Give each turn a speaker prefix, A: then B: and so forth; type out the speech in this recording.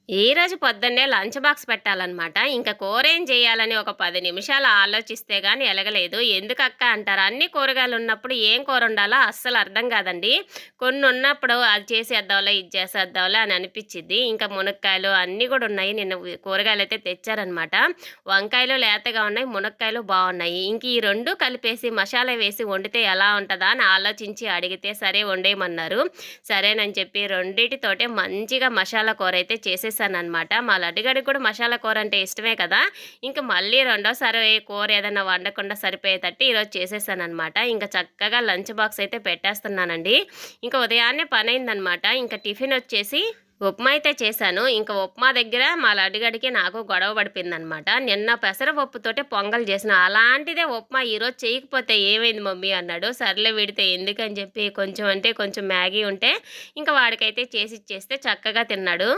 A: ఈరోజు పొద్దున్నే lunch box పెట్టాలనమాట. ఇంక కూరేం చేయాలని ఒక 10 నిమిషాలు ఆలోచిస్తే గాని ఎలగలేదు. ఎందుకక్క అంటారు. అన్ని కూరగాయలున్నప్పుడు ఏం కూరొండాలో అస్సలు అర్థం కాదండి. కొన్నున్నప్పుడు అది చేసేద్దాంలే, ఇది చేసేద్దాంలే అని అనిపిచ్చిద్ది. ఇంకా మునక్కాయలు అన్నీ గూడా ఉన్నాయి. నిన్న కూరగాయలైతే తెచ్చారనమాట. వంకాయలు లేతగా ఉన్నాయి. మునక్కాయలు బావున్నాయి. ఇంక ఈ 2 కలిపేసి మసాలా వేసి వండితే ఎలా ఉంటదా అని ఆలోచించి అడిగితే సరే వండేయమన్నారు. సరేనని చెప్పి రెండిటితోటే మంచిగా మసాలా కూరైతే చేసేసాననమాట. మా లడ్డుగాడికి కూడా మసాలా కూర అంటే ఇష్టమే కదా! ఇంక మళ్ళీ రెండోసారి కూర ఏదన్నా వండకుండా సరిపోయేటట్టు ఈరోజు చేసేసాననమాట. ఇంక చక్కగా లంచ్ బాక్స్ అయితే పెట్టేస్తున్నానండి. ఇంక ఉదయాన్నే పనైందనమాట. ఇంక టిఫినొచ్చేసి ఉప్మా అయితే చేశాను. ఇంక ఉప్మా దగ్గర మా లడ్డుగాడికి నాకు గొడవ పడిపోయిందనమాట. నిన్న పెసరపప్పుతోటి పొంగల్ చేసిన. అలాంటిదే ఉప్మా ఈరోజు చేయకపోతే ఏమైంది మమ్మీ అన్నాడు. సర్లే వీడితో ఎందుకని చెప్పి కొంచెం అంటే కొంచెం మ్యాగీ ఉంటే ఇంక వాడికైతే చేసిచ్చేస్తే చక్కగా తిన్నాడు.